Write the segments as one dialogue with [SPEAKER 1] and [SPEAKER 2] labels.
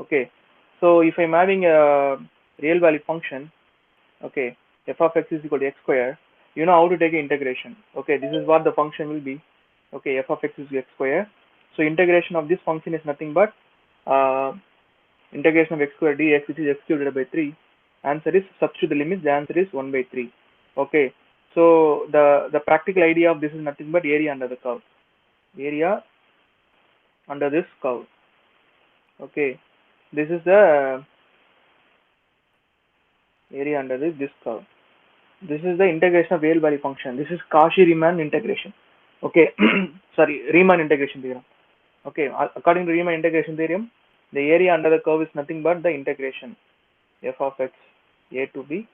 [SPEAKER 1] Okay, so if I'm having a real value function, okay, f of x is equal to x square, you know how to take an integration. Okay, this is what the function will be. Okay, f of x is x square. So integration of this function is nothing but uh, integration of x square dx, which is x cubed divided by 3. Answer is, substitute the limits, the answer is 1 by 3. Okay, so the practical idea of this is nothing but area under the curve. Area under this curve. Okay, this is the area under this curve. This is the integration of real value function. This is Cauchy-Riemann integration. Okay, sorry, Riemann integration theorem. Okay, according to Riemann integration theorem, the area under the curve is nothing but the integration f of x a to b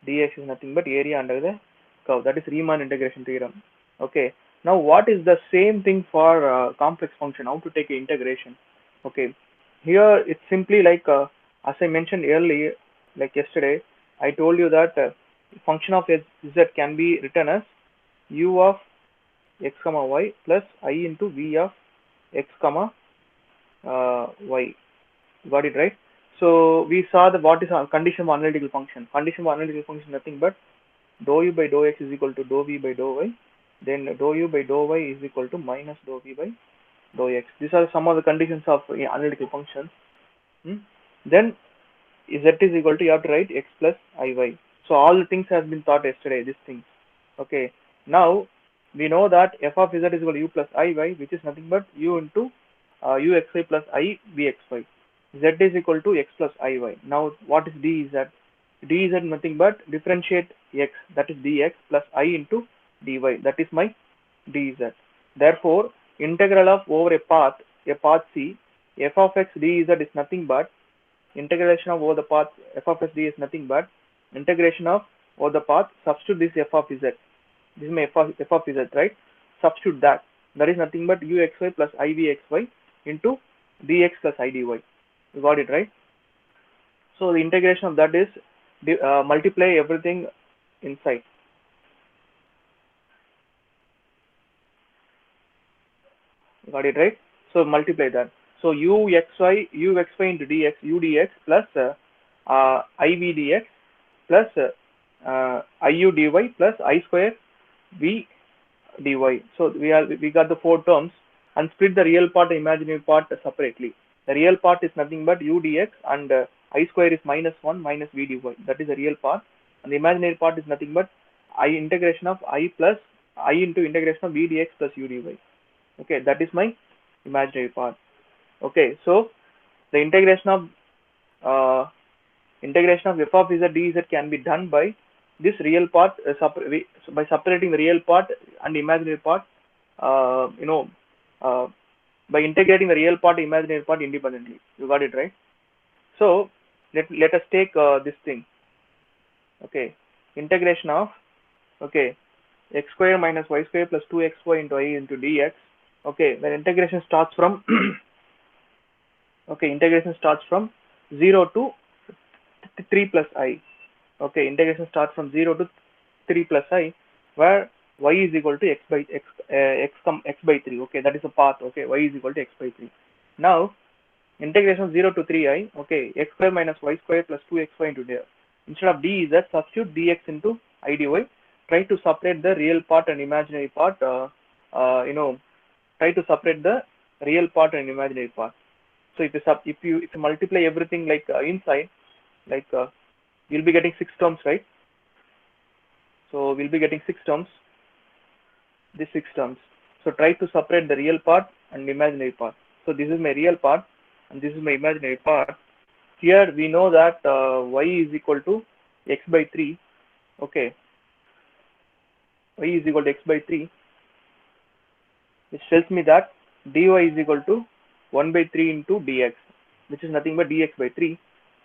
[SPEAKER 1] dx is nothing but area under the curve. That is Riemann integration theorem. Okay, now what is the same thing for complex function? How to take an integration? Okay, here it's simply like as I mentioned earlier, like yesterday, I told you that function of z can be written as u of x comma y plus I into v of x comma y. Got it, right? So we saw that what is our condition of analytical function. Condition of analytical function is nothing but dou u by dou x is equal to dou v by dou y. Then dou u by dou y is equal to minus dou v by dou x. These are some of the conditions of analytical functions. Then z is equal to, you have to write x plus iy. So all the things has been taught yesterday, these things. Okay, now we know that f of z is equal to u plus iy, which is nothing but u into uxy plus I vxy. Z is equal to x plus iy. Now what is dz? Dz is nothing but differentiate x, that is dx, plus I into dy, that is my dz. Therefore, integral of over a path C, f of x dz is nothing but integration of over the path f of s d is nothing but integration of over the path, substitute this f of z. This is my f of z, right? Substitute that. That is nothing but uxy plus ivxy into dx plus idy. You got it, right? So the integration of that is multiply everything inside. You got it, right? So multiply that. So uxy into dx, udx plus iv dx plus iu dy plus I square v dy. So we got the four terms, and split the real part and imaginary part separately. The real part is nothing but u dx, and I square is minus 1 minus v dy. That is the real part, and the imaginary part is nothing but I integration of I plus I into integration of v dx plus u dy. Okay, that is my imaginary part. Okay, so the integration of f of z dz can be done by this real part by separating the real part and imaginary part, by integrating the real part and imaginary part independently. You got it, right? So let us take this thing. Okay, integration of x square minus y square plus 2xy into I into dx. Okay, when integration starts from integration starts from 0 to 3 plus I. Okay, integration starts from 0 to 3 plus I, where y is equal to x by 3. Okay, that is a path. Okay, y is equal to x by 3. Now integration 0 to 3i. Okay, x square minus y square plus 2xy into there. Instead of d, that substitute dx into I dy. Try to separate the real part and imaginary part. Try to separate the real part and imaginary part. So if you multiply everything like inside, like you'll be getting 6 terms, right? So we'll be getting 6 terms. These 6 terms. So try to separate the real part and imaginary part. So this is my real part and this is my imaginary part. Here we know that y is equal to x by 3. Okay, y is equal to x by 3, which tells me that dy is equal to 1 by 3 into dx, which is nothing but dx by 3.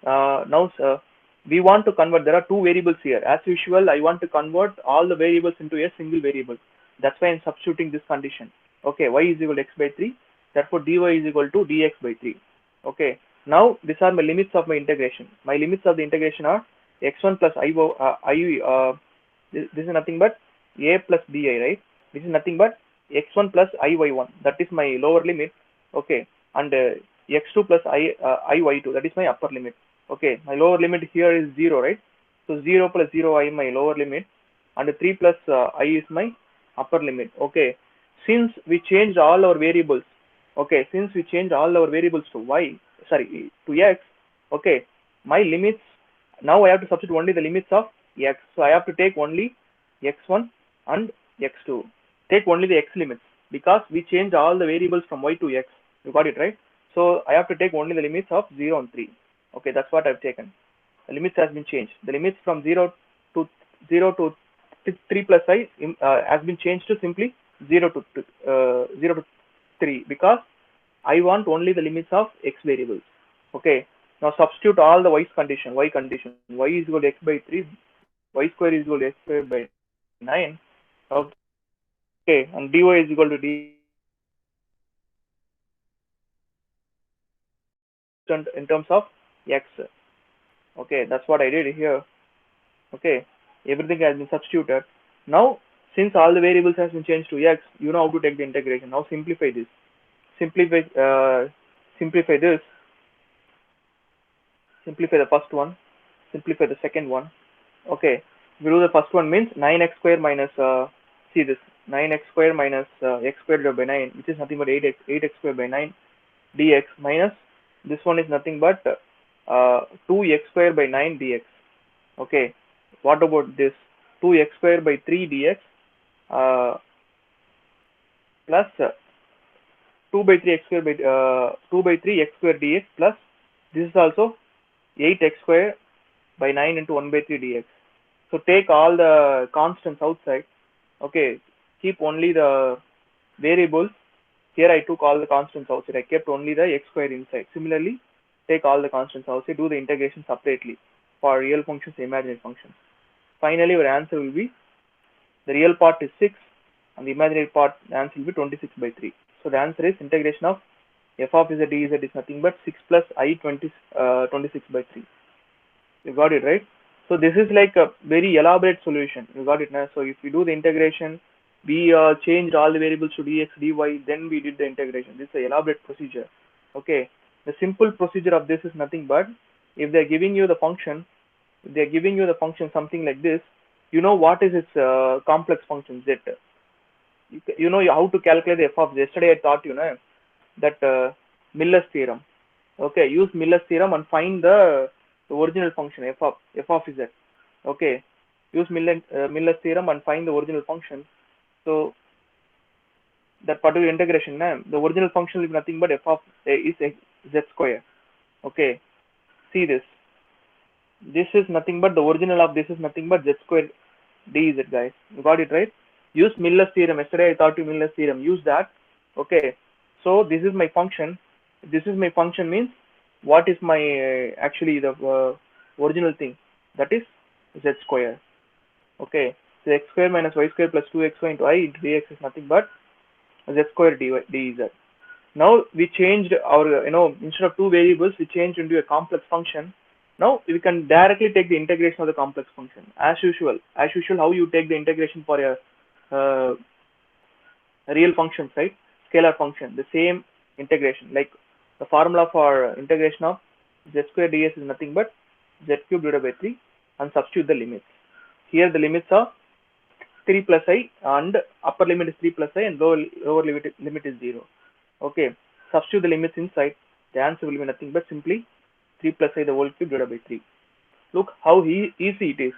[SPEAKER 1] Now we want to convert, there are two variables here. As usual, I want to convert all the variables into a single variable. That's why I'm substituting this condition. Okay, y is equal to x by 3, therefore dy is equal to dx by 3. Okay, now these are my limits of my integration. My limits of the integration are x1 plus this is nothing but a plus bi, right? This is nothing but x1 plus iy1. That is my lower limit. Okay, and x2 plus I y2, that is my upper limit. Okay, my lower limit here is 0, right? So 0 plus 0 I my lower limit, and 3 plus I is my upper limit. Okay, since we changed all our variables, okay, since we changed all our variables to to x, okay, my limits, now I have to substitute only the limits of x. So I have to take only x1 and x2. Take only the x limits because we changed all the variables from y to x. You got it, right? So I have to take only the limits of 0 and 3. Okay, that's what I've taken. The limits has been changed. The limits from 0 to 3 plus I has been changed to simply 0 to 3 because I want only the limits of x variables. Okay. Now substitute all the y condition. Y is equal to x by 3. Y square is equal to x square by 9. Okay. And dy is equal to d in terms of x. Okay. That's what I did here. Okay. Everything has been substituted. Now, since all the variables has been changed to x, you know how to take the integration. Now simplify this. Simplify this. Simplify the first one. Simplify the second one. Okay, we do the first one means 9x square minus, see this, 9x square minus x squared divided by 9, which is nothing but 8x square by 9 dx, minus this one is nothing but 2x square by 9 dx. Okay, what about this 2x square by 3 dx plus 2 by 3 x square by 2 by 3 x square dx, plus this is also 8x square by 9 into 1 by 3 dx. So take all the constants outside. Okay, keep only the variables. Here I took all the constants outside. I kept only the x square inside. Similarly, take all the constants outside. Do the integration separately for real functions, imaginary functions. Finally, your answer will be, the real part is 6 and the imaginary part, the answer will be 26 by 3. So the answer is integration of f of z dz is nothing but 6 plus I 26 by 3. You got it, right? So this is like a very elaborate solution. You got it now? So if we do the integration, we changed all the variables to dx, dy, then we did the integration. This is an elaborate procedure. Okay. The simple procedure of this is nothing but, if they're giving you the function, something like this, you know what is its complex function z. You know how to calculate the f of z. Yesterday I taught you that Miller's theorem. Okay, use Miller's theorem and find the original function f of z. Okay, use Miller's theorem and find the original function. So that particular integration, the original function will be nothing but f of is z square. Okay, see this. This is nothing but the original of this is nothing but z square dz, guys. You got it, right? Use Miller's theorem. Yesterday I taught you Miller's theorem. Use that. Okay. So this is my function. This is my function means what is my actually the original thing, that is z square. Okay. So x square minus y square plus 2xy into I into dx is nothing but z square dz. Now we changed our, instead of two variables, we changed into a complex function. Now we can directly take the integration of the complex function as usual. How you take the integration for a real function, right? Scalar function, the same integration. Like the formula for integration of z square ds is nothing but z cube divided by 3, and substitute the limits. Here the limits are 3 plus I, and upper limit is 3 plus I, and lower limit is 0. Okay, substitute the limits inside. The answer will be nothing but simply 3 plus I the whole cube divided by 3. Look how easy it is.